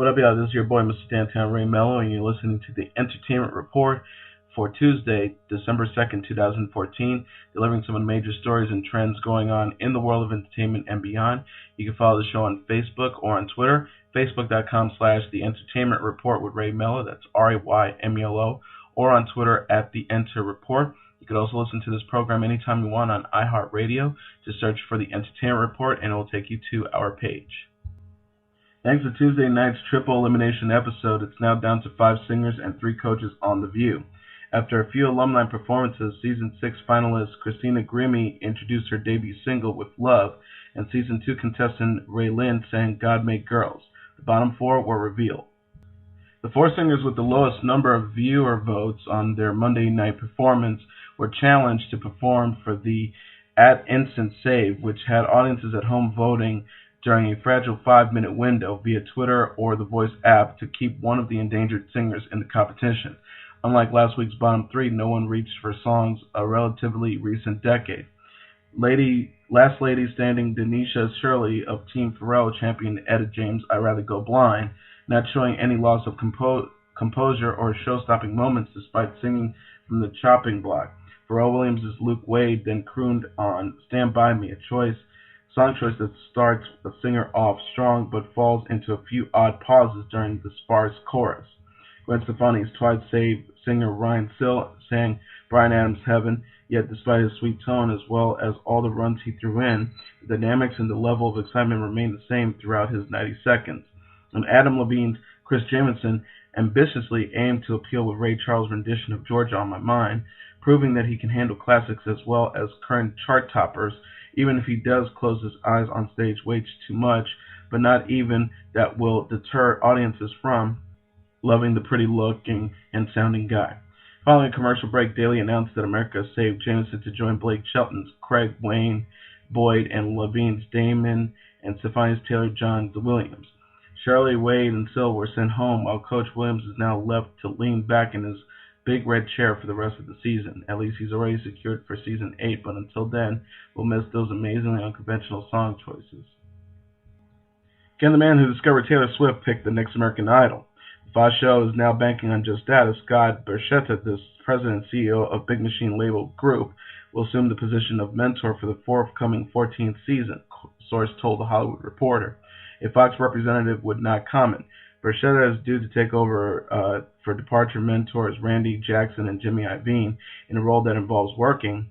What up, y'all? This is your boy, Mr. Downtown Ray Melo, and you're listening to the Entertainment Report for Tuesday, December 2nd, 2014, delivering some of the major stories and trends going on in the world of entertainment and beyond. You can follow the show on Facebook or on Twitter, facebook.com/The Entertainment Report with Ray Melo, that's RAYMELO, or on Twitter at The Enter Report. You can also listen to this program anytime you want on iHeartRadio. Just search for The Entertainment Report, and it will take you to our page. Thanks to Tuesday night's triple elimination episode, it's now down to 5 singers and 3 coaches on The View. After a few alumni performances, Season 6 finalist Christina Grimmie introduced her debut single with Love, and Season 2 contestant Ray Lynn sang God Made Girls. The bottom 4 were revealed. The 4 singers with the lowest number of viewer votes on their Monday night performance were challenged to perform for the @Instant Save, which had audiences at home voting during a fragile 5-minute window via Twitter or the Voice app to keep one of the endangered singers in the competition. Unlike last week's bottom 3, no one reached for songs a relatively recent decade. Last lady standing Denisha Shirley of Team Pharrell championed Etta James' I'd Rather Go Blind, not showing any loss of composure or show-stopping moments despite singing from the chopping block. Pharrell Williams' Luke Wade then crooned on Stand By Me, a song choice that starts the singer off strong but falls into a few odd pauses during the sparse chorus. Gwen Stefani's Twice Saved singer Ryan Sill sang Bryan Adams' Heaven, yet despite his sweet tone as well as all the runs he threw in, the dynamics and the level of excitement remained the same throughout his 90 seconds. And Adam Levine's Chris Jamison ambitiously aimed to appeal with Ray Charles' rendition of Georgia on My Mind, proving that he can handle classics as well as current chart toppers, even if he does close his eyes on stage way too much, but not even that will deter audiences from loving the pretty-looking and sounding guy. Following a commercial break, Daly announced that America saved Jameson to join Blake Shelton's Craig Wayne Boyd and Levine's Damon and Stefani's Taylor John Williams. Shirley, Wade, and Sill were sent home, while Coach Williams is now left to lean back in his big red chair for the rest of the season. At least he's already secured for Season 8, but until then, we'll miss those amazingly unconventional song choices. Can the man who discovered Taylor Swift pick the next American Idol? The Fox show is now banking on just that, as Scott Borchetta, the president and CEO of Big Machine Label Group, will assume the position of mentor for the forthcoming 14th season, source told The Hollywood Reporter. A Fox representative would not comment. Borchetta is due to take over for departure mentors Randy Jackson and Jimmy Iovine in a role that involves working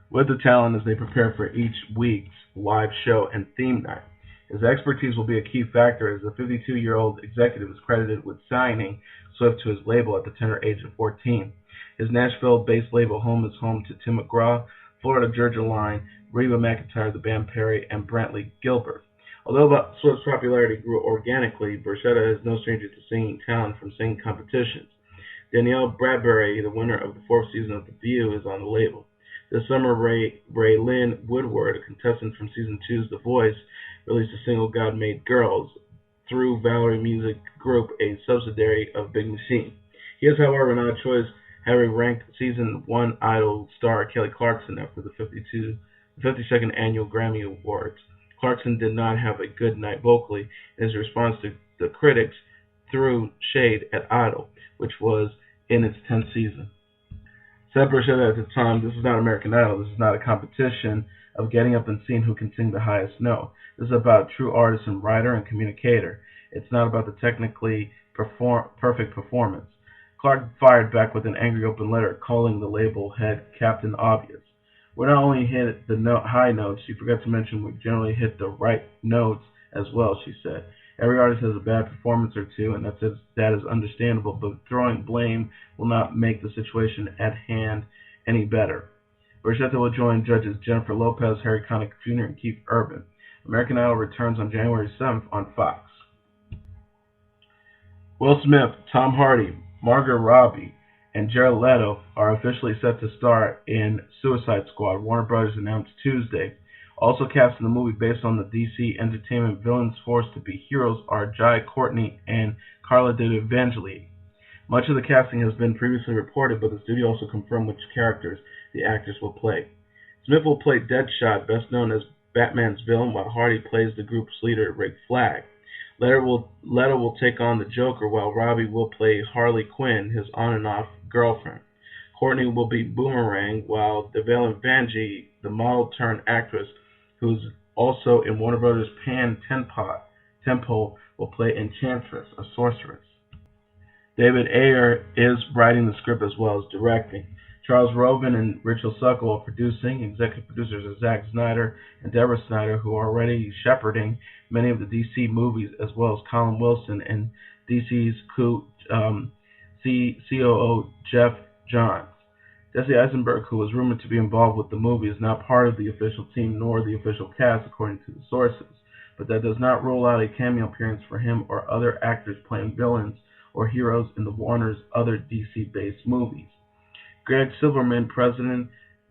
with the talent as they prepare for each week's live show and theme night. His expertise will be a key factor, as the 52-year-old executive is credited with signing Swift to his label at the tender age of 14. His Nashville-based label home is home to Tim McGraw, Florida Georgia Line, Reba McEntire, The Band Perry, and Brantley Gilbert. Although Swift's popularity grew organically, Borchetta is no stranger to singing talent from singing competitions. Danielle Bradbury, the winner of the 4th season of The View, is on the label. This summer, Ray Lynn Woodward, a contestant from Season 2's The Voice, released a single, God Made Girls, through Valerie Music Group, a subsidiary of Big Machine. He is, however, an odd choice, having ranked Season 1 Idol star Kelly Clarkson after the 52nd Annual Grammy Awards. Clarkson did not have a good night vocally, in his response to the critics threw shade at Idol, which was in its 10th season. Said Borchetta at the time, "This is not American Idol. This is not a competition of getting up and seeing who can sing the highest note. This is about a true artist and writer and communicator. It's not about the technically perfect performance." Clark fired back with an angry open letter, calling the label head Captain Obvious. "We not only hit the high notes, you forgot to mention we generally hit the right notes as well," she said. "Every artist has a bad performance or two, and that is understandable, but throwing blame will not make the situation at hand any better." Borchetta will join judges Jennifer Lopez, Harry Connick Jr., and Keith Urban. American Idol returns on January 7th on Fox. Will Smith, Tom Hardy, Margot Robbie, and Jared Leto are officially set to star in Suicide Squad, Warner Brothers announced Tuesday. Also cast in the movie based on the DC Entertainment villains forced to be heroes are Jai Courtney and Carla Devangeli. Much of the casting has been previously reported, but the studio also confirmed which characters the actors will play. Smith will play Deadshot, best known as Batman's villain, while Hardy plays the group's leader, Rick Flag. Leto will take on the Joker, while Robbie will play Harley Quinn, his on and off girlfriend. Courtney will be Boomerang, while the villain Vanjie, the model turned actress, who's also in Warner Brothers' Pan Temple, will play Enchantress, a sorceress. David Ayer is writing the script as well as directing. Charles Roven and Rachel Suckle are producing. Executive producers are Zack Snyder and Deborah Snyder, who are already shepherding many of the DC movies, as well as Colin Wilson and DC's COO Jeff Johns. Jesse Eisenberg, who was rumored to be involved with the movie, is not part of the official team nor the official cast, according to the sources. But that does not rule out a cameo appearance for him or other actors playing villains or heroes in the Warner's other DC-based movies. Greg Silverman, president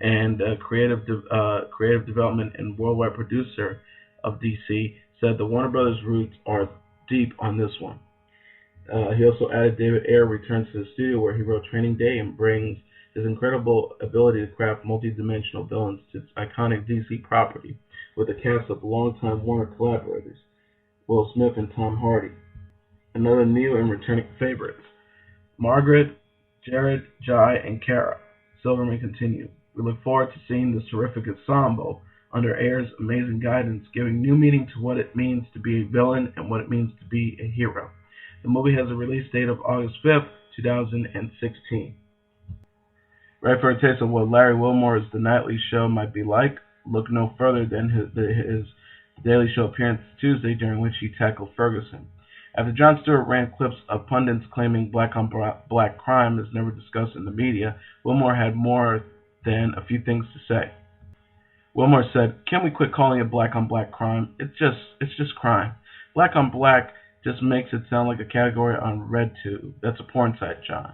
and creative development and worldwide producer of DC, said the Warner Brothers roots are deep on this one. He also added David Ayer returns to the studio where he wrote Training Day and brings his incredible ability to craft multi-dimensional villains to its iconic DC property with a cast of longtime Warner collaborators, Will Smith and Tom Hardy. Another new and returning favorites, Margaret, Jared, Jai, and Kara. Silverman continued, we look forward to seeing this terrific ensemble under Ayer's amazing guidance, giving new meaning to what it means to be a villain and what it means to be a hero. The movie has a release date of August 5th, 2016. Right for a taste of what Larry Wilmore's The Nightly Show might be like, look no further than his Daily Show appearance Tuesday, during which he tackled Ferguson. After Jon Stewart ran clips of pundits claiming black-on-black crime is never discussed in the media, Wilmore had more than a few things to say. Wilmore said, "Can we quit calling it black-on-black crime? It's just crime. Black-on-black just makes it sound like a category on RedTube. That's a porn site, John."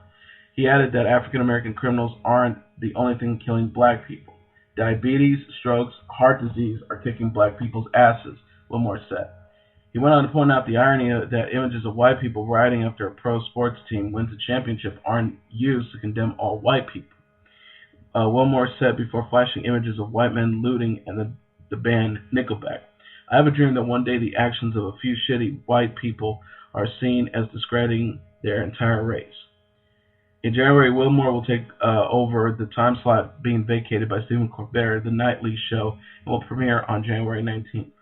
He added that African-American criminals aren't the only thing killing black people. Diabetes, strokes, heart disease are kicking black people's asses, Wilmore said. He went on to point out the irony that images of white people riding after a pro sports team wins a championship aren't used to condemn all white people. Wilmore said before flashing images of white men looting and the band Nickelback, "I have a dream that one day the actions of a few shitty white people are seen as discrediting their entire race." In January, Wilmore will take over the time slot being vacated by Stephen Colbert, The Nightly Show, and will premiere on January 19th.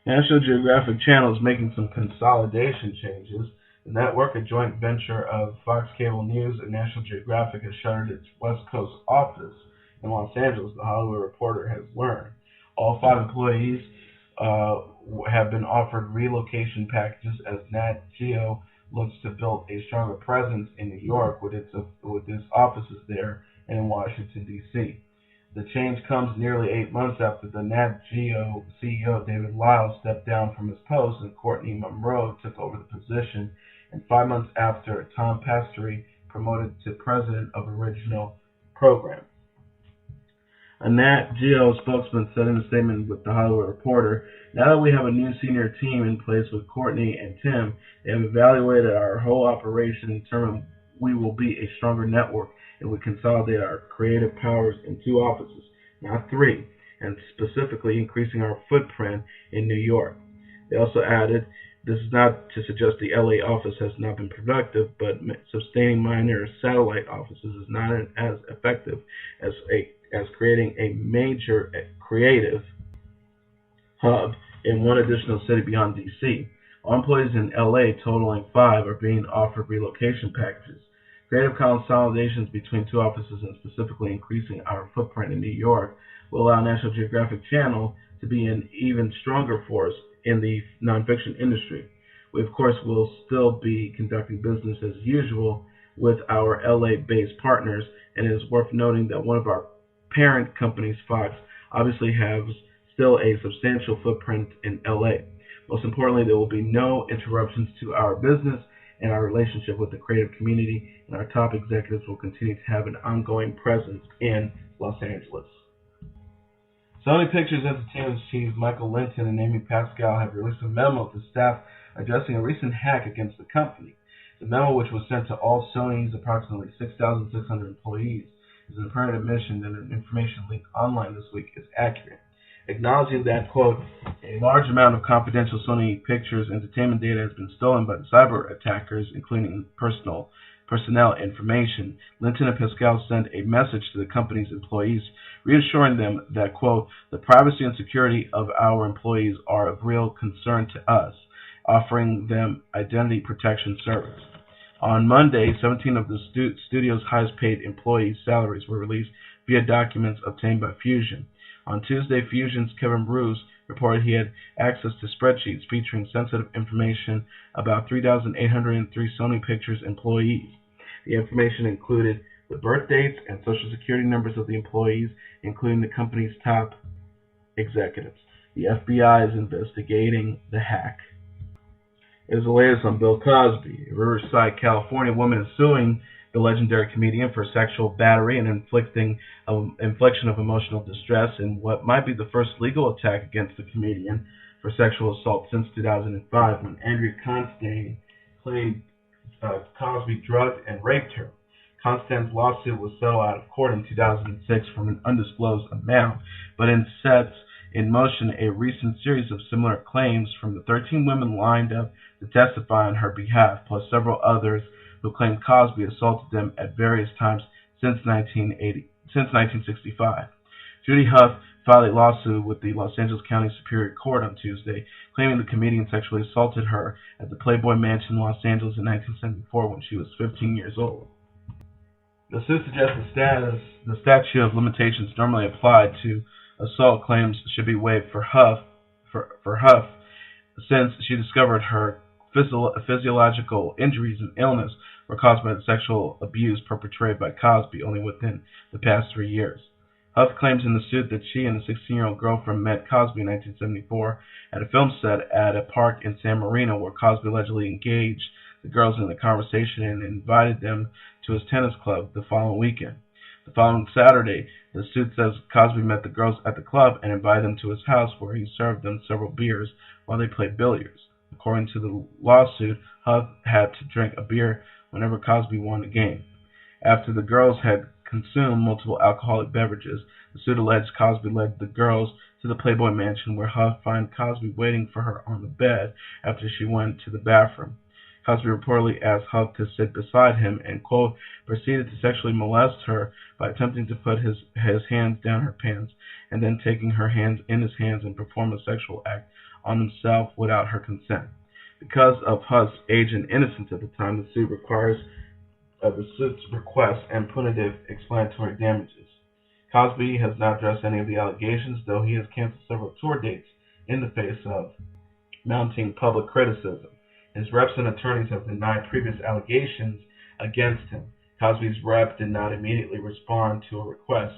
National Geographic Channel is making some consolidation changes. The network, a joint venture of Fox Cable News and National Geographic, has shuttered its West Coast office in Los Angeles, the Hollywood Reporter has learned. All 5 employees have been offered relocation packages as Nat Geo looks to build a stronger presence in New York with its offices there and in Washington, D.C. The change comes nearly 8 months after the Nat Geo CEO David Lyle stepped down from his post and Courtney Monroe took over the position, and 5 months after Tom Pastore promoted to president of original program. A Nat Geo spokesman said in a statement with The Hollywood Reporter, "Now that we have a new senior team in place with Courtney and Tim, they have evaluated our whole operation and determined we will be a stronger network if we consolidate our creative powers in 2 offices, not 3, and specifically increasing our footprint in New York." They also added, "This is not to suggest the LA office has not been productive, but sustaining minor satellite offices is not as effective as creating a major creative hub in one additional city beyond DC. All employees in LA, totaling 5, are being offered relocation packages. Creative consolidations between 2 offices and specifically increasing our footprint in New York will allow National Geographic Channel to be an even stronger force in the nonfiction industry. We, of course, will still be conducting business as usual with our LA-based partners, and it is worth noting that one of our parent companies, Fox, obviously has still a substantial footprint in LA. Most importantly, there will be no interruptions to our business and our relationship with the creative community, and our top executives will continue to have an ongoing presence in Los Angeles." Sony Pictures Entertainment chiefs Michael Linton and Amy Pascal have released a memo to staff addressing a recent hack against the company. The memo, which was sent to all Sony's approximately 6,600 employees, is an apparent admission that an information leaked online this week is accurate. acknowledging that, quote, a large amount of confidential Sony Pictures entertainment data has been stolen by the cyber attackers, including personnel information. Linton and Pascal sent a message to the company's employees, reassuring them that, quote, the privacy and security of our employees are of real concern to us, offering them identity protection service. On Monday, 17 of the studio's highest-paid employees' salaries were released via documents obtained by Fusion. On Tuesday, Fusion's Kevin Bruce reported he had access to spreadsheets featuring sensitive information about 3,803 Sony Pictures employees. The information included the birth dates and social security numbers of the employees, including the company's top executives. The FBI is investigating the hack. Is the latest on Bill Cosby. A Riverside, California woman is suing the legendary comedian for sexual battery and infliction of emotional distress in what might be the first legal attack against the comedian for sexual assault since 2005, when Andrea Constantine claimed Cosby drugged and raped her. Constantine's lawsuit was settled out of court in 2006 from an undisclosed amount, but it sets in motion a recent series of similar claims from the 13 women lined up to testify on her behalf, plus several others who claimed Cosby assaulted them at various times since 1965. Judy Huff filed a lawsuit with the Los Angeles County Superior Court on Tuesday, claiming the comedian sexually assaulted her at the Playboy Mansion in Los Angeles in 1974 when she was 15 years old. The suit suggests the statute of limitations normally applied to assault claims should be waived for Huff, since she discovered her physiological injuries and illness were caused by the sexual abuse perpetrated by Cosby only within the past 3 years. Huff claims in the suit that she and a 16-year-old girlfriend met Cosby in 1974 at a film set at a park in San Marino, where Cosby allegedly engaged the girls in a conversation and invited them to his tennis club the following weekend. The following Saturday, the suit says Cosby met the girls at the club and invited them to his house, where he served them several beers while they played billiards. According to the lawsuit, Huff had to drink a beer whenever Cosby won a game. After the girls had consumed multiple alcoholic beverages, the suit alleged Cosby led the girls to the Playboy Mansion, where Huff found Cosby waiting for her on the bed after she went to the bathroom. Cosby reportedly asked Huff to sit beside him and, quote, proceeded to sexually molest her by attempting to put his hands down her pants and then taking her hands in his hands and perform a sexual act on himself without her consent. Because of Huff's age and innocence at the time, the suit requests and punitive explanatory damages. Cosby has not addressed any of the allegations, though he has canceled several tour dates in the face of mounting public criticism. His reps and attorneys have denied previous allegations against him. Cosby's rep did not immediately respond to a request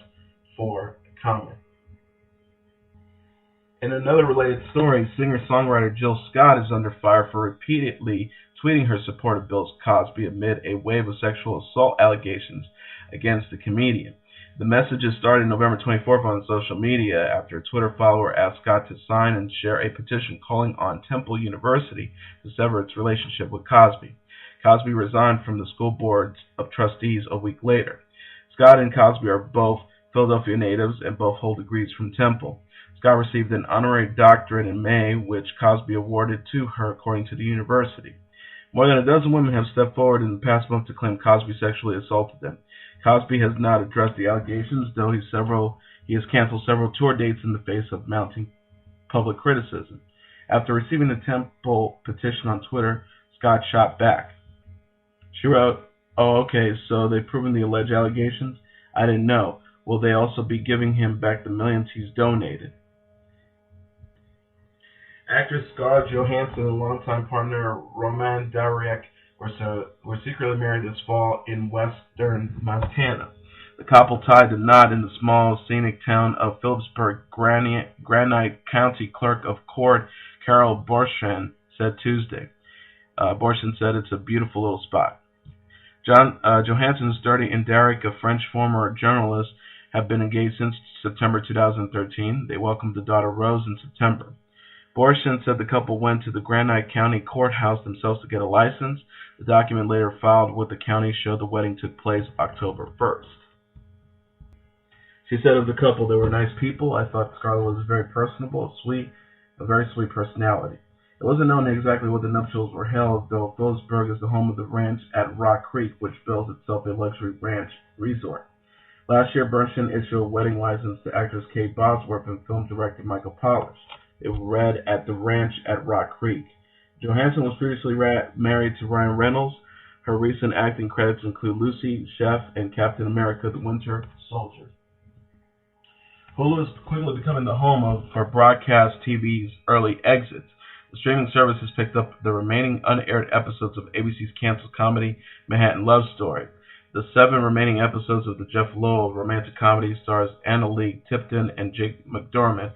for comment. In another related story, singer-songwriter Jill Scott is under fire for repeatedly tweeting her support of Bill Cosby amid a wave of sexual assault allegations against the comedian. The messages started November 24th on social media after a Twitter follower asked Scott to sign and share a petition calling on Temple University to sever its relationship with Cosby. Cosby resigned from the school board of trustees a week later. Scott and Cosby are both Philadelphia natives and both hold degrees from Temple. Scott received an honorary doctorate in May, which Cosby awarded to her, according to the university. More than a dozen women have stepped forward in the past month to claim Cosby sexually assaulted them. Cosby has not addressed the allegations, though he has canceled several tour dates in the face of mounting public criticism. After receiving the Temple petition on Twitter, Scott shot back. She wrote, "Oh, okay, so they've proven the alleged allegations? I didn't know. Will they also be giving him back the millions he's donated?" Actress Scarlett Johansson and longtime partner Roman Dariek were secretly married this fall in western Montana. The couple tied the knot in the small, scenic town of Phillipsburg. Granite County Clerk of Court Carol Borchardt said Tuesday. Borchardt said it's a beautiful little spot. Johansson, Sturdy, and Dariek, a French former journalist, have been engaged since September 2013. They welcomed the daughter Rose in September. Borchardt said the couple went to the Granite County Courthouse themselves to get a license. The document later filed with the county showed the wedding took place October 1st. She said of the couple, they were nice people. I thought Scarlett was very personable, sweet, a very sweet personality. It wasn't known exactly where the nuptials were held, though Phillipsburg is the home of the ranch at Rock Creek, which bills itself a luxury ranch resort. Last year, Bernstein issued a wedding license to actress Kate Bosworth and film director Michael Polish. They read at the ranch at Rock Creek. Johansson was previously married to Ryan Reynolds. Her recent acting credits include Lucy, Chef, and Captain America: The Winter Soldier. Hulu is quickly becoming the home for broadcast TV's early exits. The streaming service has picked up the remaining unaired episodes of ABC's canceled comedy Manhattan Love Story. The 7 remaining episodes of the Jeff Lowell romantic comedy stars Annalee Tipton and Jake McDermott,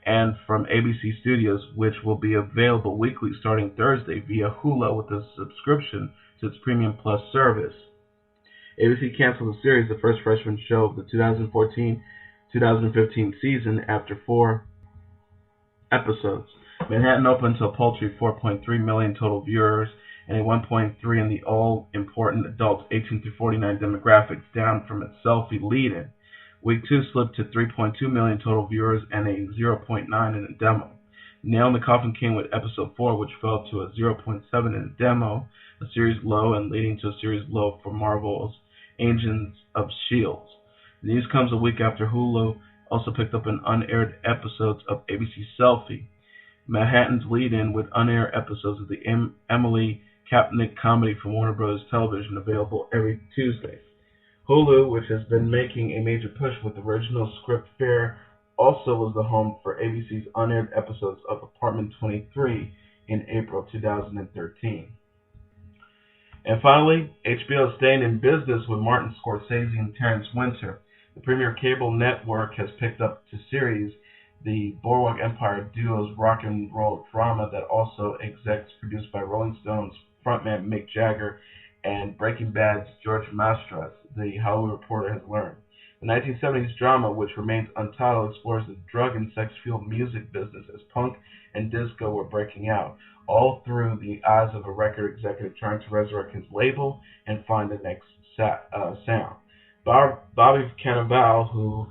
and from ABC Studios, which will be available weekly starting Thursday via Hulu with a subscription to its Premium Plus service. ABC canceled the series, the first freshman show of the 2014-2015 season, after 4 episodes. Manhattan opened to a paltry 4.3 million total viewers and a 1.3 in the all-important adults 18 to 49 demographics, down from its selfie lead-in. Week 2 slipped to 3.2 million total viewers and a 0.9 in the demo. Nail in the Coffin came with episode 4, which fell to a 0.7 in the demo, a series low, and leading to a series low for Marvel's Agents of S.H.I.E.L.D. The news comes a week after Hulu also picked up an unaired episodes of ABC's Selfie, Manhattan's lead-in with unaired episodes of the Emily Kapnick comedy from Warner Bros. Television, available every Tuesday. Hulu, which has been making a major push with original script fare, also was the home for ABC's unaired episodes of Apartment 23 in April 2013. And finally, HBO is staying in business with Martin Scorsese and Terrence Winter. The premier cable network has picked up the series, the Boardwalk Empire duo's rock and roll drama that also execs produced by Rolling Stones frontman Mick Jagger and Breaking Bad's George Mastras, the Hollywood Reporter has learned. The 1970s drama, which remains untitled, explores the drug and sex-fueled music business as punk and disco were breaking out, all through the eyes of a record executive trying to resurrect his label and find the next sound. Bobby Cannavale,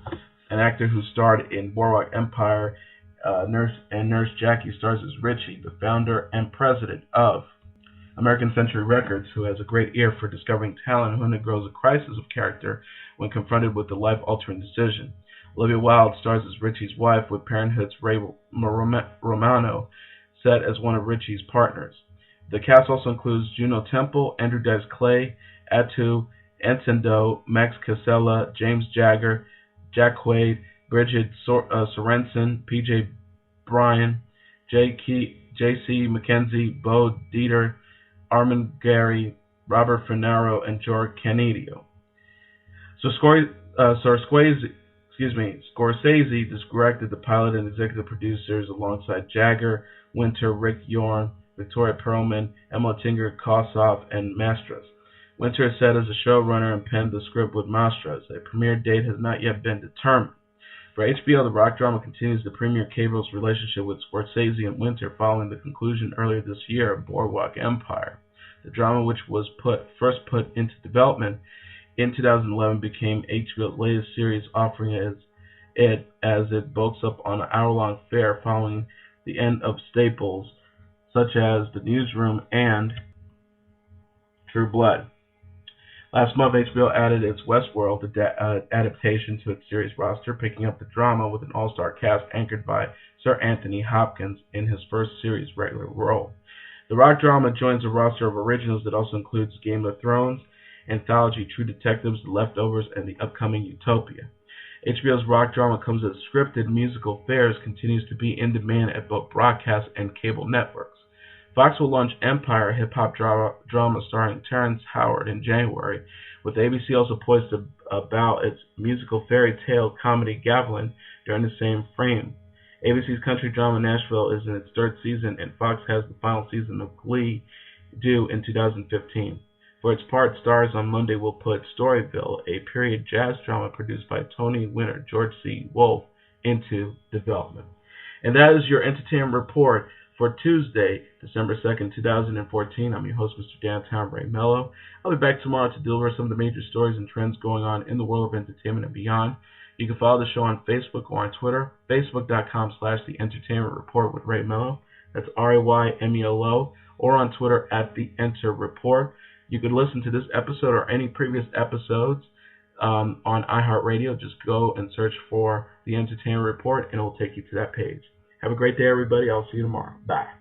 an actor who starred in Boardwalk Empire, Nurse Jackie, stars as Richie, the founder and president of American Century Records, who has a great ear for discovering talent and who undergoes a crisis of character when confronted with a life-altering decision. Olivia Wilde stars as Richie's wife, with Parenthood's Ray Romano set as one of Richie's partners. The cast also includes Juno Temple, Andrew Dice Clay, Atu Entendoe, Max Casella, James Jagger, Jack Quaid, Bridget Sorensen, P.J. Bryan, J.C. McKenzie, Bo Dieter, Armin Gary, Robert Finaro, and George Canidio. Scorsese directed the pilot and executive producers alongside Jagger, Winter, Rick Yorn, Victoria Perlman, Emma Tinger, Kossoff, and Mastras. Winter is set as a showrunner and penned the script with Mastras. A premiere date has not yet been determined. For HBO, the rock drama continues the premier cable's relationship with Scorsese and Winter following the conclusion earlier this year of Boardwalk Empire. The drama, which was first put into development in 2011, became HBO's latest series, offering it as it bulks up on an hour-long fare following the end of staples such as The Newsroom and True Blood. Last month, HBO added its Westworld adaptation to its series roster, picking up the drama with an all-star cast anchored by Sir Anthony Hopkins in his first series regular role. The rock drama joins a roster of originals that also includes Game of Thrones, anthology True Detectives, The Leftovers, and the upcoming Utopia. HBO's rock drama comes as scripted musical fares continues to be in demand at both broadcast and cable networks. Fox will launch Empire, a hip-hop drama starring Terrence Howard, in January, with ABC also poised to bow its musical fairy tale comedy Gavilan during the same frame. ABC's country drama Nashville is in its 3rd season, and Fox has the final season of Glee due in 2015. For its part, Stars on Monday will put Storyville, a period jazz drama produced by Tony winner George C. Wolfe, into development. And that is your entertainment report for Tuesday, December 2nd, 2014. I'm your host, Mr. Downtown Ray Melo. I'll be back tomorrow to deliver some of the major stories and trends going on in the world of entertainment and beyond. You can follow the show on Facebook or on Twitter, facebook.com/The Entertainment Report with Ray Melo. That's RAYMELO, or on Twitter at The Enter Report. You could listen to this episode or any previous episodes on iHeartRadio. Just go and search for The Entertainment Report, and it will take you to that page. Have a great day, everybody. I'll see you tomorrow. Bye.